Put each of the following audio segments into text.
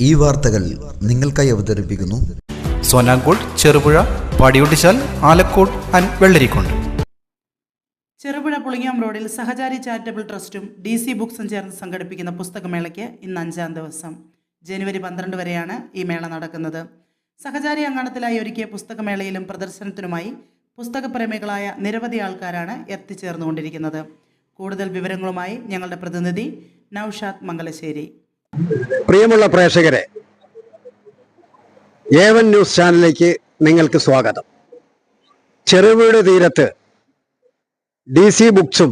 ഈ വാർത്തകൾ നിങ്ങൾക്കായി അവതരിപ്പിക്കുന്നു സോനാങ്കോട്, ചെറുപുഴ, പാടിയൊട്ടിച്ചാൽ, ആലക്കോട് ആൻഡ് വെള്ളരിക്കുണ്ട്. ചെറുപുഴ പുളിങ്ങാം റോഡിൽ സഹചാരി ചാരിറ്റബിൾ ട്രസ്റ്റും DC ബുക്സും ചേർന്ന് സംഘടിപ്പിക്കുന്ന പുസ്തകമേളയ്ക്ക് ഇന്ന് 5-ാം ദിവസം. ജനുവരി 12 വരെയാണ് ഈ മേള നടക്കുന്നത്. സഹചാരി അങ്കണത്തിലായി ഒരുക്കിയ പുസ്തകമേളയിലും പ്രദർശനത്തിനുമായി പുസ്തകപ്രേമികളായ നിരവധി ആൾക്കാരാണ് എത്തിച്ചേർന്നുകൊണ്ടിരിക്കുന്നത്. കൂടുതൽ വിവരങ്ങളുമായി ഞങ്ങളുടെ പ്രതിനിധി നൌഷാദ് മംഗലശ്ശേരി. പ്രിയമുള്ള പ്രേക്ഷകരെ, A1 ന്യൂസ് ചാനലിലേക്ക് നിങ്ങൾക്ക് സ്വാഗതം. ചെറുപുഴ തീരത്ത് DC ബുക്സും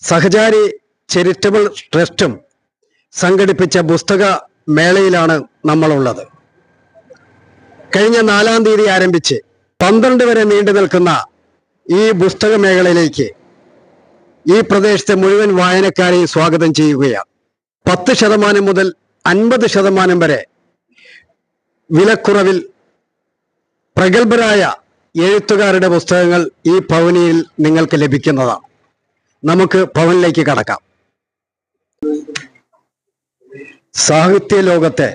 സഹചാരി ചാരിറ്റബിൾ ട്രസ്റ്റും സംഘടിപ്പിച്ച പുസ്തക മേളയിലാണ് നമ്മളുള്ളത്. കഴിഞ്ഞ 4-ാം തീയതി ആരംഭിച്ച് 12 വരെ നീണ്ടു നിൽക്കുന്ന ഈ പുസ്തക മേളയിലേക്ക് ഈ പ്രദേശത്തെ മുഴുവൻ വായനക്കാരെയും സ്വാഗതം ചെയ്യുകയാണ്. 10% മുതൽ 50% വരെ വിലക്കുറവിൽ പ്രഗത്ഭരായ എഴുത്തുകാരുടെ പുസ്തകങ്ങൾ ഈ ഭവനിയിൽ നിങ്ങൾക്ക് ലഭിക്കുന്നതാണ്. നമുക്ക് ഭവനിലേക്ക് കടക്കാം. സാഹിത്യ ലോകത്തെ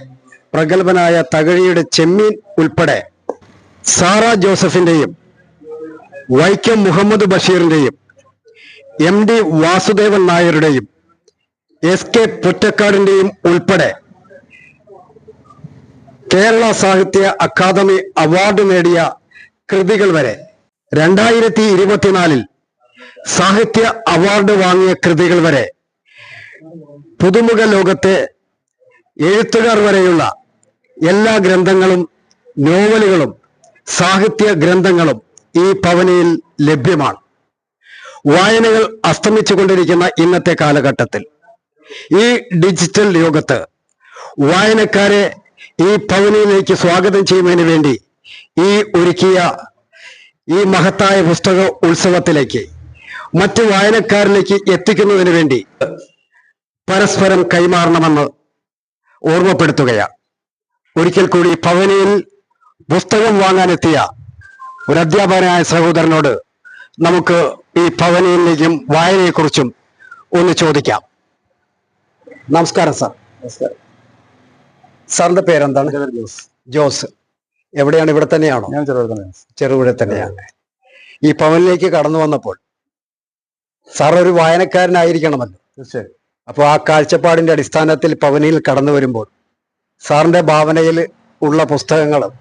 പ്രഗത്ഭനായ തകഴിയുടെ ചെമ്മീൻ ഉൾപ്പെടെ സാറ ജോസഫിന്റെയും വൈക്കം മുഹമ്മദ് ബഷീറിന്റെയും MD വാസുദേവൻ നായരുടെയും SK പൊറ്റക്കാടിന്റെയും ഉൾപ്പെടെ കേരള സാഹിത്യ അക്കാദമി അവാർഡ് നേടിയ കൃതികൾ വരെ 2024 സാഹിത്യ അവാർഡ് വാങ്ങിയ കൃതികൾ വരെ പുതുമുഖ ലോകത്തെ എഴുത്തുകാർ വരെയുള്ള എല്ലാ ഗ്രന്ഥങ്ങളും, നോവലുകളും സാഹിത്യ ഗ്രന്ഥങ്ങളും ഈ ഭവനിയിൽ ലഭ്യമാണ്. വായനകൾ അസ്തമിച്ചുകൊണ്ടിരിക്കുന്ന ഇന്നത്തെ കാലഘട്ടത്തിൽ ഈ ഡിജിറ്റൽ ലോകത്ത് വായനക്കാരെ ഈ ഭവനിയിലേക്ക് സ്വാഗതം ചെയ്യുന്നതിന് വേണ്ടി ഈ ഒരുക്കിയ ഈ മഹത്തായ പുസ്തക ഉത്സവത്തിലേക്ക് മറ്റു വായനക്കാരിലേക്ക് എത്തിക്കുന്നതിന് വേണ്ടി പരസ്പരം കൈമാറണമെന്ന് ഓർമ്മപ്പെടുത്തുകയാണ്. ഒരിക്കൽ കൂടി ഭവനിയിൽ പുസ്തകം വാങ്ങാനെത്തിയ ഒരു അധ്യാപകനായ സഹോദരനോട് നമുക്ക് ഈ ഭവനിയിലേക്കും വായനയെക്കുറിച്ചും ഒന്ന് ചോദിക്കാം. നമസ്കാരം സാർ. നമസ്കാരം. സാറിന്റെ പേരെന്താണ്? ജോസ്. എവിടെയാണ്? ഇവിടെ തന്നെയാണോ? ഞാൻ ചെറുപുഴ തന്നെയാണ്. ഈ ഭവനിലേക്ക് കടന്നു വന്നപ്പോൾ സാർ ഒരു വായനക്കാരനായിരിക്കണമല്ലോ. തീർച്ചയായും. അപ്പോൾ ആ കാഴ്ചപ്പാടിന്റെ അടിസ്ഥാനത്തിൽ ഭവനിയിൽ കടന്നു വരുമ്പോൾ സാറിന്റെ ഭാവനയിൽ ഉള്ള പുസ്തകങ്ങളും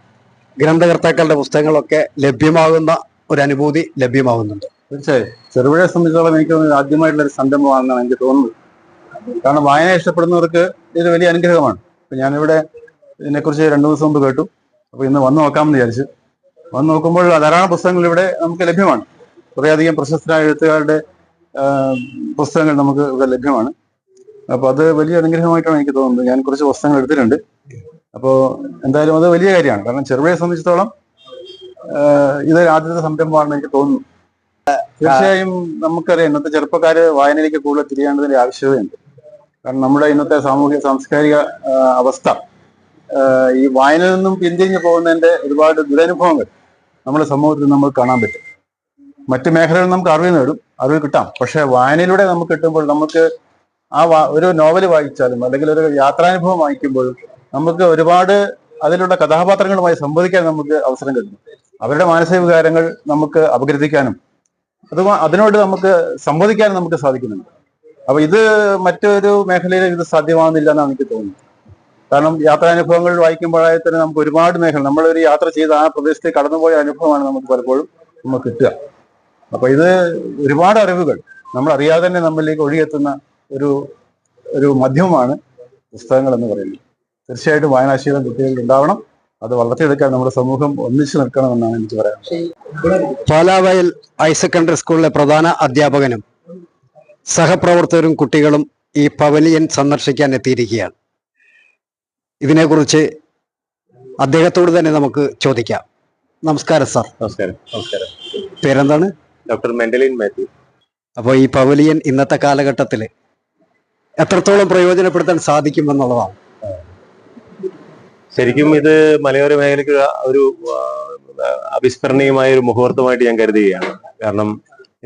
ഗ്രന്ഥകർത്താക്കളുടെ പുസ്തകങ്ങളൊക്കെ ലഭ്യമാകുന്ന ഒരു അനുഭൂതി ലഭ്യമാകുന്നുണ്ട്. തീർച്ചയായും. ചെറുപുഴയെ സംബന്ധിച്ചോളം എനിക്ക് ആദ്യമായിട്ടുള്ള ഒരു സംരംഭമാണെന്നാണ് എനിക്ക് തോന്നുന്നത്. കാരണം വായന ഇഷ്ടപ്പെടുന്നവർക്ക് ഇത് വലിയ അനുഗ്രഹമാണ്. ഇപ്പൊ ഞാനിവിടെ ഇതിനെക്കുറിച്ച് 2 ദിവസം മുമ്പ് കേട്ടു. അപ്പൊ ഇന്ന് വന്ന് നോക്കാമെന്ന് വിചാരിച്ചു. വന്ന് നോക്കുമ്പോൾ ധാരാളം പുസ്തകങ്ങൾ ഇവിടെ നമുക്ക് ലഭ്യമാണ്. കുറേയധികം പ്രശസ്തരായ എഴുത്തുകാരുടെ പുസ്തകങ്ങൾ നമുക്ക് ഇവിടെ ലഭ്യമാണ്. അപ്പൊ അത് വലിയ അനുഗ്രഹമായിട്ടാണ് എനിക്ക് തോന്നുന്നത്. ഞാൻ കുറച്ച് പുസ്തകങ്ങൾ എടുത്തിട്ടുണ്ട്. അപ്പോൾ എന്തായാലും അത് വലിയ കാര്യമാണ്. കാരണം ചെറുപുഴയെ സംബന്ധിച്ചിടത്തോളം ഇത് ആദ്യത്തെ സംരംഭമാണെന്ന് എനിക്ക് തോന്നുന്നു. തീർച്ചയായും നമുക്കറിയാം ഇന്നത്തെ ചെറുപ്പക്കാര് വായനയിലേക്ക് കൂടുതൽ തിരിയേണ്ടതിന്റെ ആവശ്യകതയുണ്ട്. കാരണം നമ്മുടെ ഇന്നത്തെ സാമൂഹിക സാംസ്കാരിക അവസ്ഥ ഈ വായനയിൽ നിന്നും പിന്തിരിഞ്ഞു പോകുന്നതിന്റെ ഒരുപാട് ദുരനുഭവങ്ങൾ നമ്മുടെ സമൂഹത്തിൽ നമ്മൾ കാണാൻ പറ്റും. മറ്റു മേഖലകളിൽ നമുക്ക് അറിവ് കിട്ടാം. പക്ഷെ വായനയിലൂടെ നമുക്ക് കിട്ടുമ്പോൾ നമുക്ക് ഒരു നോവൽ വായിച്ചാലും അല്ലെങ്കിൽ ഒരു യാത്രാനുഭവം വായിക്കുമ്പോഴും നമുക്ക് ഒരുപാട് അതിലുള്ള കഥാപാത്രങ്ങളുമായി സംവദിക്കാൻ നമുക്ക് അവസരം കിട്ടും. അവരുടെ മാനസിക വികാരങ്ങൾ നമുക്ക് അപഗ്രഥിക്കാനും അതിനോട് നമുക്ക് സംവദിക്കാനും നമുക്ക് സാധിക്കുന്നുണ്ട്. അപ്പൊ ഇത് മറ്റൊരു മേഖലയിൽ ഇത് സാധ്യമാകുന്നില്ല എന്നാണ് എനിക്ക് തോന്നുന്നത്. കാരണം യാത്രാനുഭവങ്ങൾ വായിക്കുമ്പോഴായി തന്നെ നമുക്ക് ഒരുപാട് മേഖല നമ്മളൊരു യാത്ര ചെയ്ത് ആ പ്രദേശത്തേക്ക് കടന്നുപോയ അനുഭവമാണ് നമുക്ക് പലപ്പോഴും നമുക്ക് കിട്ടുക. അപ്പൊ ഇത് ഒരുപാട് അറിവുകൾ നമ്മൾ അറിയാതെ തന്നെ നമ്മളിലേക്ക് ഒഴുകിയെത്തുന്ന ഒരു മാധ്യമമാണ് പുസ്തകങ്ങൾ എന്ന് പറയുന്നത്. തീർച്ചയായിട്ടും വായനാശീലം കുട്ടികളിൽ ഉണ്ടാവണം. അത് വളർത്തിയെടുക്കാൻ നമ്മുടെ സമൂഹം ഒന്നിച്ചു നിൽക്കണമെന്നാണ് എനിക്ക് പറയാനുള്ളത്. പാലാവയൽ ഹയർ സെക്കൻഡറി സ്കൂളിലെ പ്രധാന അധ്യാപകനും സഹപ്രവർത്തകരും കുട്ടികളും ഈ പവലിയൻ സന്ദർശിക്കാൻ എത്തിയിരിക്കുകയാണ്. ഇതിനെക്കുറിച്ച് അദ്ദേഹത്തോട് തന്നെ നമുക്ക് ചോദിക്കാം. നമസ്കാരം സാർ. നമസ്കാരം. പേരെന്താണ്? ഡോക്ടർ മെൻഡലിൻ മാത്യു. അപ്പോൾ ഈ പവലിയൻ ഇന്നത്തെ കാലഘട്ടത്തിൽ എത്രത്തോളം പ്രയോജനപ്പെടുത്താൻ സാധിക്കുമെന്നുള്ളതാണ്. ശരിക്കും ഇത് മലയോര മേഖലയ്ക്ക് ഒരു അവിസ്മരണീയമായ ഒരു മുഹൂർത്തമായിട്ട് ഞാൻ കരുതുകയാണ്. കാരണം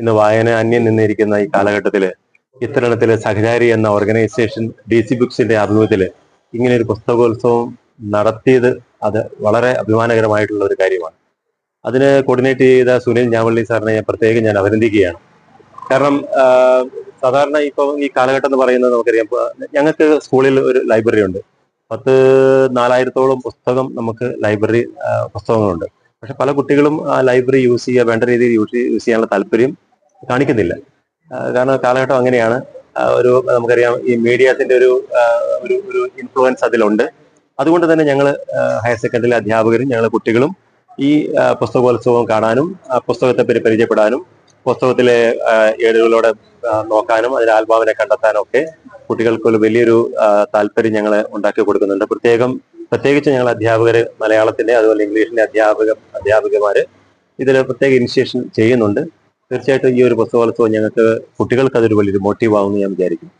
ഇന്ന് വായന അന്യം നിന്നിരിക്കുന്ന ഈ കാലഘട്ടത്തില് ഇത്തരണത്തില് സഹചാരി എന്ന ഓർഗനൈസേഷൻ DC ബുക്സിന്റെ ആഭിമുഖ്യത്തില് ഇങ്ങനെ ഒരു പുസ്തകോത്സവം നടത്തിയത് അത് വളരെ അഭിമാനകരമായിട്ടുള്ള ഒരു കാര്യമാണ്. അതിന് കോർഡിനേറ്റ് ചെയ്ത സുനിൽ ഞാവള്ളി സാറിനെ ഞാൻ അഭിനന്ദിക്കുകയാണ്. കാരണം സാധാരണ ഇപ്പം ഈ കാലഘട്ടം എന്ന് പറയുന്നത് നമുക്കറിയാം, ഞങ്ങൾക്ക് സ്കൂളിൽ ഒരു ലൈബ്രറി ഉണ്ട്. 4000-ഓളം പുസ്തകം നമുക്ക് ലൈബ്രറി പുസ്തകങ്ങളുണ്ട്. പക്ഷെ പല കുട്ടികളും ആ ലൈബ്രറി വേണ്ട രീതിയിൽ യൂസ് ചെയ്യാനുള്ള താല്പര്യം കാണിക്കുന്നില്ല. കാരണം കാലഘട്ടം അങ്ങനെയാണ്. നമുക്കറിയാം ഈ മീഡിയാസിന്റെ ഒരു ഇൻഫ്ലുവൻസ് അതിലുണ്ട്. അതുകൊണ്ട് തന്നെ ഞങ്ങൾ ഹയർ സെക്കൻഡറി അധ്യാപകരും ഞങ്ങൾ കുട്ടികളും ഈ പുസ്തകോത്സവം കാണാനും പുസ്തകത്തെ പറ്റി പരിചയപ്പെടാനും പുസ്തകത്തിലെ ഏടുകളോടെ നോക്കാനും അതിന്റെ ആത്മാവിനെ കണ്ടെത്താനും ഒക്കെ കുട്ടികൾക്ക് വലിയൊരു താല്പര്യം ഞങ്ങൾ ഉണ്ടാക്കി കൊടുക്കുന്നുണ്ട്. പ്രത്യേകിച്ച് ഞങ്ങൾ അധ്യാപകർ, മലയാളത്തിന്റെ അതുപോലെ ഇംഗ്ലീഷിന്റെ അധ്യാപകമാര് ഇതിൽ പ്രത്യേക ഇനിഷ്യേഷൻ ചെയ്യുന്നുണ്ട്. തീർച്ചയായിട്ടും ഈ ഒരു പുസ്തകോത്സവം ഞങ്ങൾക്ക് കുട്ടികൾക്ക് അതൊരു വലിയൊരു മോട്ടീവ് ആവുമെന്ന് ഞാൻ വിചാരിക്കുന്നു.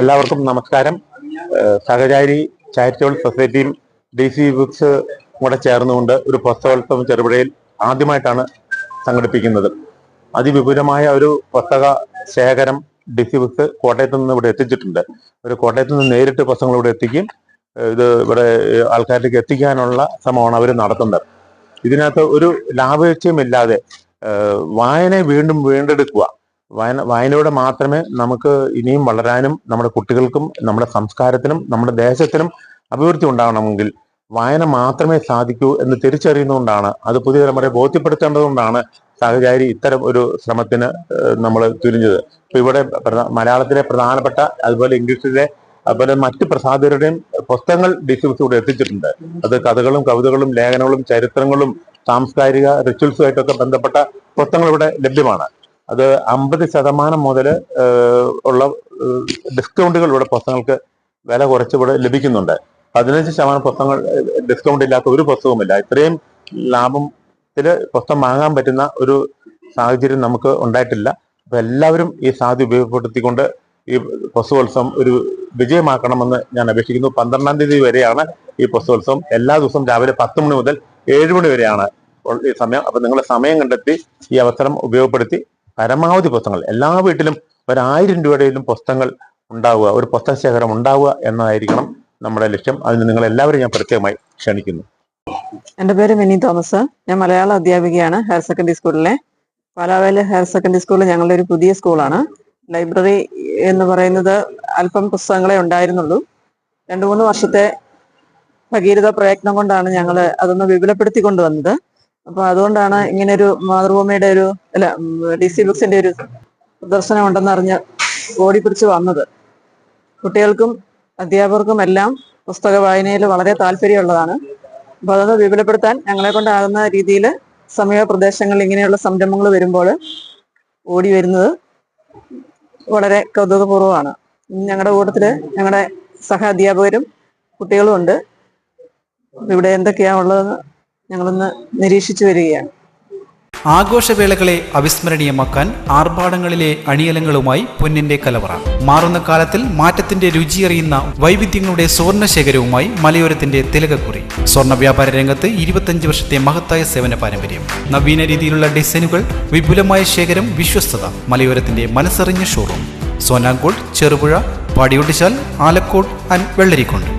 എല്ലാവർക്കും നമസ്കാരം. സഹചാരി ചാരിറ്റബിൾ സൊസൈറ്റിയും DC ബുക്സ് കൂടെ ചേർന്നുകൊണ്ട് ഒരു പുസ്തകോത്സവം ചെറുപുഴയിൽ ആദ്യമായിട്ടാണ് സംഘടിപ്പിക്കുന്നത്. അതിവിപുലമായ ഒരു പുസ്തക ശേഖരം DC ബുക്സ് കോട്ടയത്ത് നിന്ന് ഇവിടെ എത്തിച്ചിട്ടുണ്ട്. കോട്ടയത്ത് നിന്ന് നേരിട്ട് പുസ്തകങ്ങൾ ഇവിടെ എത്തിക്കും. ഇത് ഇവിടെ ആൾക്കാരിലേക്ക് എത്തിക്കാനുള്ള ശ്രമമാണ് അവർ നടത്തുന്നത്. ഇതിനകത്ത് ഒരു ലാഭേച്ഛയുമില്ലാതെ വായനയെ വീണ്ടും വീണ്ടെടുക്കുക. വായനയോടെ മാത്രമേ നമുക്ക് ഇനിയും വളരാനും നമ്മുടെ കുട്ടികൾക്കും നമ്മുടെ സംസ്കാരത്തിനും നമ്മുടെ ദേശത്തിനും അഭിവൃദ്ധി ഉണ്ടാകണമെങ്കിൽ വായന മാത്രമേ സാധിക്കൂ എന്ന് തിരിച്ചറിയുന്നതുകൊണ്ടാണ്, അത് പുതിയ തലമുറയെ ബോധ്യപ്പെടുത്തേണ്ടതുകൊണ്ടാണ് സഹചാരി ഇത്തരം ഒരു ശ്രമത്തിന് നമ്മൾ തുനിഞ്ഞത്. ഇപ്പൊ ഇവിടെ മലയാളത്തിലെ പ്രധാനപ്പെട്ട അതുപോലെ ഇംഗ്ലീഷിലെ അതുപോലെ മറ്റ് പ്രസാധകരുടെയും പുസ്തകങ്ങൾ DC ബുക്സ് ഇവിടെ എത്തിച്ചിട്ടുണ്ട്. അത് കഥകളും കവിതകളും ലേഖനങ്ങളും ചരിത്രങ്ങളും സാംസ്കാരിക റിച്വൽസുമായിട്ടൊക്കെ ബന്ധപ്പെട്ട പുസ്തകങ്ങൾ ഇവിടെ ലഭ്യമാണ്. അത് 50% മുതൽ ഉള്ള ഡിസ്കൗണ്ടുകൾ ഇവിടെ പുസ്തകങ്ങൾക്ക് വില കുറച്ച് ഇവിടെ ലഭിക്കുന്നുണ്ട്. 15% പുസ്തകങ്ങൾ ഡിസ്കൗണ്ട് ഇല്ലാത്ത ഒരു പുസ്തകവുമില്ല. ഇത്രയും ലാഭത്തില് പുസ്തകം വാങ്ങാൻ പറ്റുന്ന ഒരു സാഹചര്യം നമുക്ക് ഉണ്ടായിട്ടില്ല. അപ്പൊ എല്ലാവരും ഈ സാധ്യത ഉപയോഗപ്പെടുത്തിക്കൊണ്ട് ഈ പുസ്തകോത്സവം ഒരു വിജയമാക്കണമെന്ന് ഞാൻ അപേക്ഷിക്കുന്നു. 12-ാം തീയതി വരെയാണ് ഈ പുസ്തകോത്സവം. എല്ലാ ദിവസവും രാവിലെ 10 മണി മുതൽ 7 മണി വരെയാണ് ഈ സമയം. അപ്പൊ നിങ്ങളുടെ സമയം കണ്ടെത്തി ഈ അവസരം ഉപയോഗപ്പെടുത്തി പരമാവധി പുസ്തകങ്ങൾ എല്ലാ വീട്ടിലും 1000 രൂപയുടെയും പുസ്തകങ്ങൾ ഉണ്ടാവുക, ഒരു പുസ്തക ശേഖരം ഉണ്ടാവുക എന്നതായിരിക്കണം നമ്മുടെ ലക്ഷ്യം. അതിന് നിങ്ങൾ എല്ലാവരും ഞാൻ പ്രത്യേകമായി ക്ഷണിക്കുന്നു. എൻ്റെ പേര് മിനി തോമസ്. ഞാൻ മലയാള അധ്യാപികയാണ് ഹയർ സെക്കൻഡറി സ്കൂളിലെ. പാലാവേല് ഹയർ സെക്കൻഡറി സ്കൂൾ ഞങ്ങളുടെ ഒരു പുതിയ സ്കൂളാണ്. ലൈബ്രറി എന്ന് പറയുന്നത് അല്പം പുസ്തകങ്ങളെ ഉണ്ടായിരുന്നുള്ളൂ. 2-3 വർഷത്തെ ഭഗീരഥ പ്രയത്നം കൊണ്ടാണ് ഞങ്ങൾ അതൊന്ന് വിപുലപ്പെടുത്തി കൊണ്ടുവന്നത്. അപ്പൊ അതുകൊണ്ടാണ് ഇങ്ങനെ ഒരു മാതൃഭൂമിയുടെ DC ബുക്സിന്റെ ഒരു പ്രദർശനം ഉണ്ടെന്ന് അറിഞ്ഞ് ഓടിപ്പിടിച്ച് വന്നത്. കുട്ടികൾക്കും അധ്യാപകർക്കും എല്ലാം പുസ്തക വായനയിൽ വളരെ താല്പര്യമുള്ളതാണ്. അപ്പൊ അതൊന്ന് വിപുലപ്പെടുത്താൻ ഞങ്ങളെ കൊണ്ടാകുന്ന രീതിയിൽ സമീപ പ്രദേശങ്ങളിൽ ഇങ്ങനെയുള്ള സംരംഭങ്ങൾ വരുമ്പോൾ ഓടി വരുന്നത് വളരെ കൗതുകപൂർവ്വമാണ്. ഞങ്ങളുടെ കൂട്ടത്തില് ഞങ്ങളുടെ സഹ അധ്യാപകരും കുട്ടികളും ഉണ്ട്. ഇവിടെ എന്തൊക്കെയാണ് ഉള്ളതെന്ന് ഞങ്ങളൊന്ന് നിരീക്ഷിച്ചു വരികയാണ്. ആഘോഷവേളകളെ അവിസ്മരണീയമാക്കാൻ ആർഭാടങ്ങളിലെ അണിയലങ്ങളുമായി പൊന്നിന്റെ കലവറ. മാറുന്ന കാലത്തിൽ മാറ്റത്തിന്റെ രുചിയറിയുന്ന വൈവിധ്യങ്ങളുടെ സ്വർണ്ണശേഖരവുമായി മലയോരത്തിന്റെ തിലകക്കുറി. സ്വർണ്ണ വ്യാപാര രംഗത്ത് 25 വർഷത്തെ മഹത്തായ സേവന പാരമ്പര്യം. നവീന രീതിയിലുള്ള ഡിസൈനുകൾ, വിപുലമായ ശേഖരം, വിശ്വസ്തത. മലയോരത്തിന്റെ മനസ്സറിഞ്ഞ ഷോറൂം. സോനാങ്കോട്, ചെറുപുഴ, പാടിയൊട്ടിച്ചാൽ, ആലക്കോട് ആൻഡ് വെള്ളരിക്കുണ്ട്.